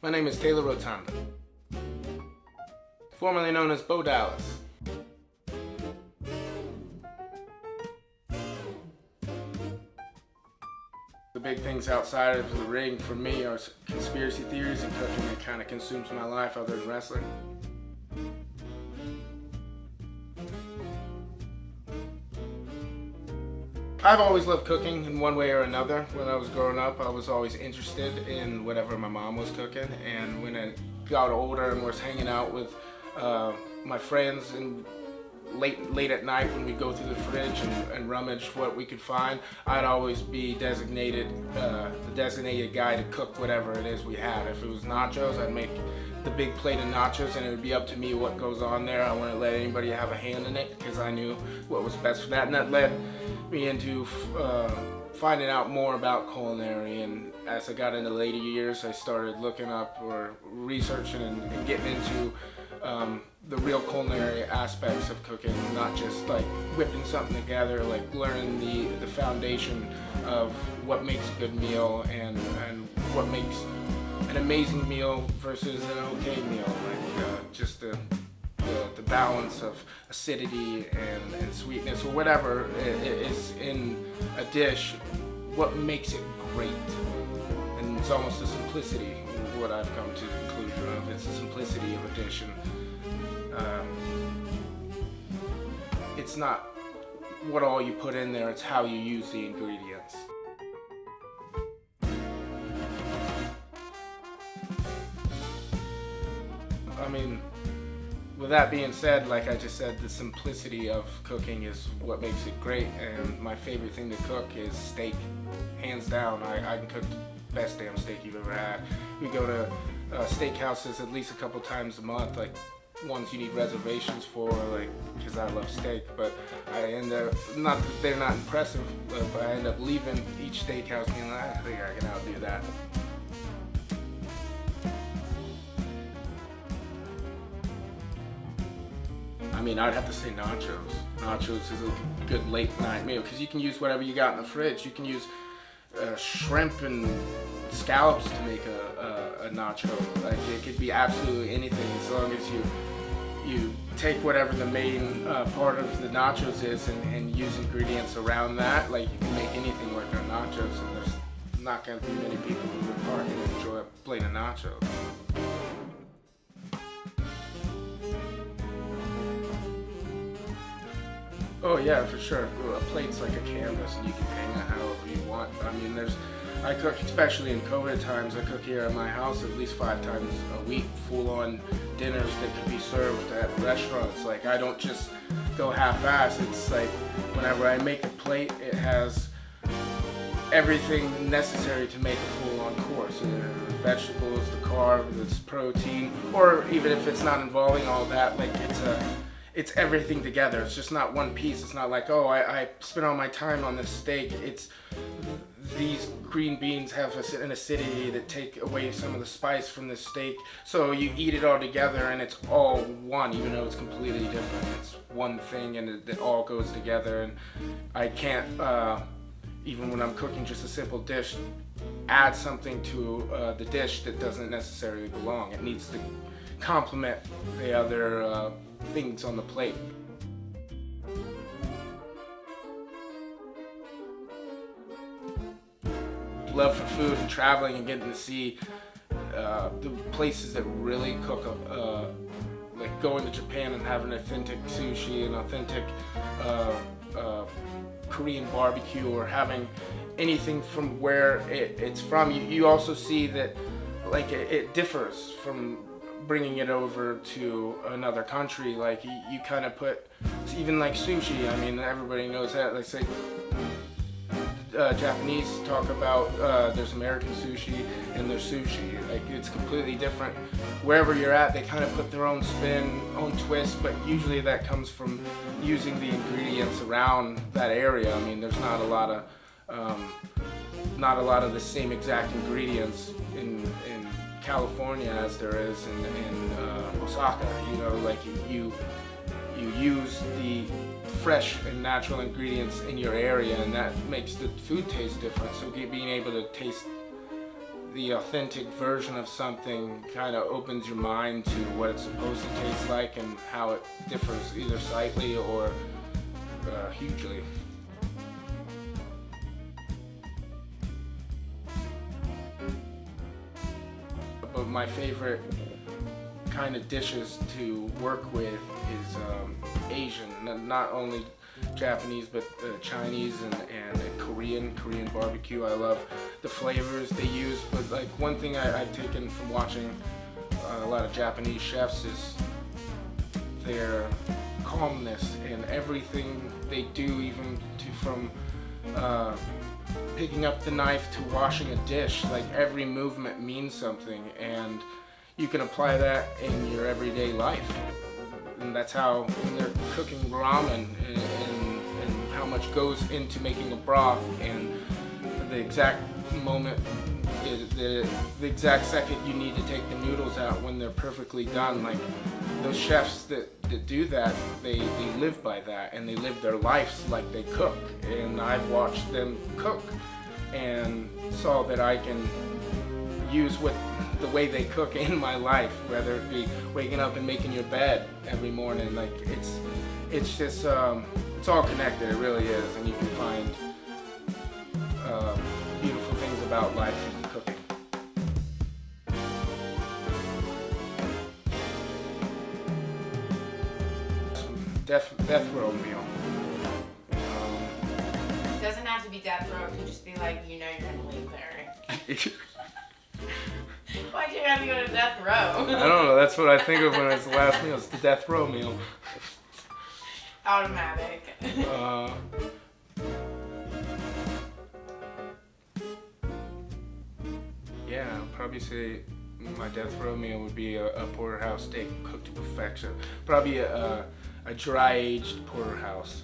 My name is Taylor Rotunda, formerly known as Bo Dallas. The big things outside of the ring for me are conspiracy theories and cooking that kind of consumes my life other than wrestling. I've always loved cooking in one way or another. When I was growing up, I was always interested in whatever my mom was cooking, and when I got older and was hanging out with my friends and late at night when we go through the fridge and rummage what we could find, I'd always be the designated guy to cook whatever it is we had. If it was nachos, I'd make the big plate of nachos, and it would be up to me what goes on there. I wouldn't let anybody have a hand in it because I knew what was best for that, and that led me into finding out more about culinary. And as I got into later years, I started looking up or researching and getting into the real culinary aspects of cooking, not just like whipping something together, like learning the foundation of what makes a good meal and what makes an amazing meal versus an okay meal, like just the balance of acidity and sweetness or whatever is in a dish, what makes it great. And it's almost the simplicity, what I've come to the conclusion of. It's the simplicity of a dish, and it's not what all you put in there, it's how you use the ingredients. I mean, with that being said, like I just said, the simplicity of cooking is what makes it great, and my favorite thing to cook is steak. Hands down, I can cook the best damn steak you've ever had. We go to steakhouses at least a couple times a month, like ones you need reservations for, like, because I love steak, but I end up, not that they're not impressive, but I end up leaving each steakhouse being like, I think I can outdo that. I mean, I'd have to say nachos. Nachos is a good late night meal because you can use whatever you got in the fridge. You can use shrimp and scallops to make a nacho. Like, it could be absolutely anything as long as you take whatever the main part of the nachos is and use ingredients around that. Like, you can make anything work on nachos, and there's not going to be many people who are going to enjoy a plate of nachos. Oh yeah, for sure. A plate's like a canvas, and you can hang it however you want. I mean, I cook, especially in COVID times, I cook here at my house at least 5 times a week, full-on dinners that can be served at restaurants. Like, I don't just go half-ass. It's like, whenever I make a plate, it has everything necessary to make a full-on course. The vegetables, the carbs, it's protein, or even if it's not involving all that, like, it's everything together. It's just not one piece. It's not like, oh, I spent all my time on this steak. It's these green beans have an acidity that take away some of the spice from the steak. So you eat it all together, and it's all one, even though it's completely different. It's one thing, and it all goes together. And I can't, even when I'm cooking just a simple dish, add something to the dish that doesn't necessarily belong. It needs to complement the other things on the plate. Love for food and traveling and getting to see the places that really cook, like going to Japan and having authentic sushi and authentic Korean barbecue, or having anything from where it's from. You also see that, like, it differs from bringing it over to another country. Like, you kind of put, even like sushi, I mean, everybody knows that. Like, say, Japanese talk about there's American sushi and there's sushi. Like, it's completely different. Wherever you're at, they kind of put their own spin, own twist, but usually that comes from using the ingredients around that area. I mean, there's not a lot of the same exact ingredients in California as there is in Osaka. You know, like, you use the fresh and natural ingredients in your area, and that makes the food taste different. So being able to taste the authentic version of something kind of opens your mind to what it's supposed to taste like and how it differs either slightly or hugely. But my favorite kind of dishes to work with is Asian, not only Japanese but Chinese and Korean barbecue. I love the flavors they use, but like one thing I've taken from watching a lot of Japanese chefs is their calmness and everything they do, even from picking up the knife to washing a dish. Like every movement means something, and you can apply that in your everyday life. And that's how when they're cooking ramen and how much goes into making a broth, and the exact moment, the exact second you need to take the noodles out when they're perfectly done. Like those chefs that do that, they live by that, and they live their lives like they cook. And I've watched them cook and saw that I can use the way they cook in my life, whether it be waking up and making your bed every morning. Like it's just it's all connected. It really is, and you can find beautiful things about life in cooking. Death row meal. It doesn't have to be death row. It could just be like, you know, you're gonna leave there. Why'd you have to go to death row? I don't know. That's what I think of when it's the last meal. It's the death row meal. Automatic. Yeah, I'll probably say my death row meal would be a porterhouse steak cooked to perfection. Probably a dry-aged porterhouse.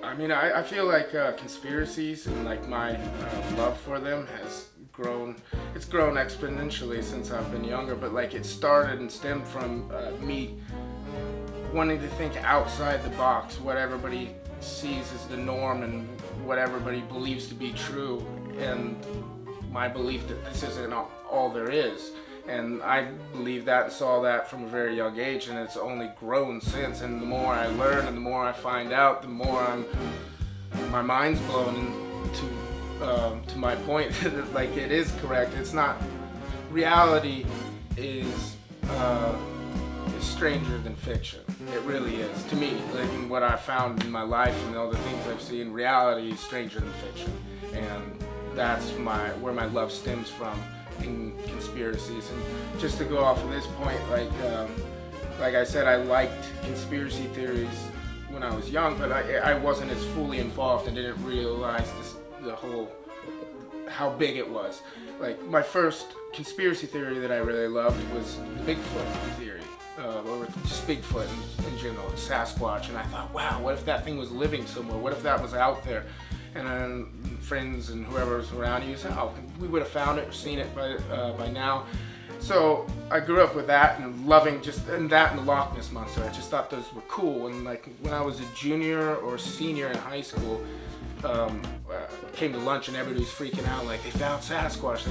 I mean, I feel like Conspiracies and like my love for them has grown. It's grown exponentially since I've been younger, but like it started and stemmed from me wanting to think outside the box, what everybody sees as the norm and what everybody believes to be true, and my belief that this isn't all there is. And I believe that and saw that from a very young age, and it's only grown since. And the more I learn and the more I find out, the more my mind's blown. And to my point, that like it is correct. It's not, reality is stranger than fiction. It really is to me. Like in what I've found in my life and all the things I've seen, reality is stranger than fiction, and that's where my love stems from in Conspiracies. And just to go off of this point, like I said, I liked conspiracy theories when I was young, but I wasn't as fully involved and didn't realize how big it was. Like my first conspiracy theory that I really loved was the Bigfoot theory, or just Bigfoot in general, Sasquatch. And I thought, wow, what if that thing was living somewhere? What if that was out there? And then friends and whoever was around you said, oh, we would have found it or seen it by now. So I grew up with that and loving that and the Loch Ness Monster. I just thought those were cool. And like when I was a junior or senior in high school, came to lunch and everybody was freaking out like they found Sasquatch,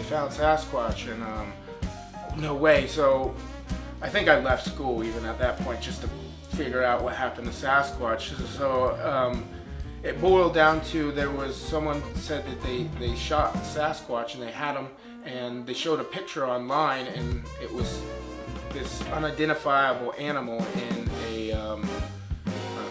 and no way. So I think I left school even at that point just to figure out what happened to Sasquatch. So it boiled down to, there was someone said that they shot Sasquatch and they had him, and they showed a picture online, and it was this unidentifiable animal in a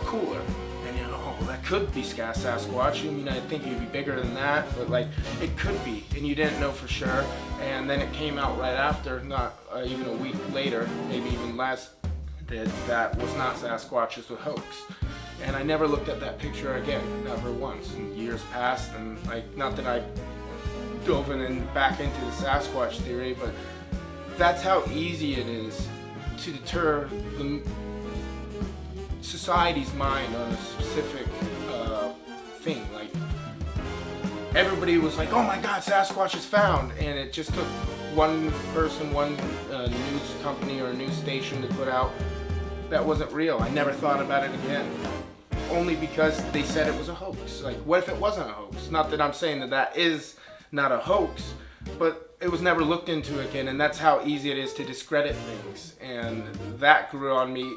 cooler. And you know, oh, that could be Sasquatch. I mean, I think he'd be bigger than that, but like it could be, and you didn't know for sure. And then it came out right after, not even a week later, maybe even less, that was not Sasquatch, it was a hoax. And I never looked at that picture again, never once. And years passed, and like, not that I dove back into the Sasquatch theory, but that's how easy it is to deter the society's mind on a specific thing. Like everybody was like, "Oh my God, Sasquatch is found," and it just took one person, one news company or a news station to put out that wasn't real. I never thought about it again. only because they said it was a hoax. Like, what if it wasn't a hoax? Not that I'm saying that that is not a hoax, but it was never looked into again, and that's how easy it is to discredit things. And that grew on me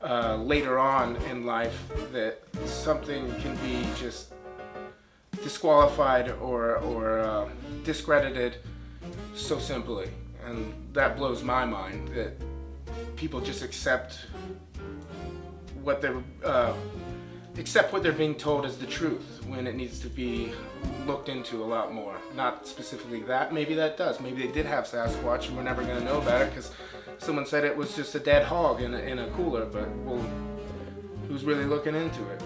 later on in life, that something can be just disqualified or discredited so simply. And that blows my mind, that people just accept what they're being told as the truth, when it needs to be looked into a lot more. Not specifically that, maybe that does. Maybe they did have Sasquatch and we're never going to know about it because someone said it was just a dead hog in a cooler, but well, who's really looking into it?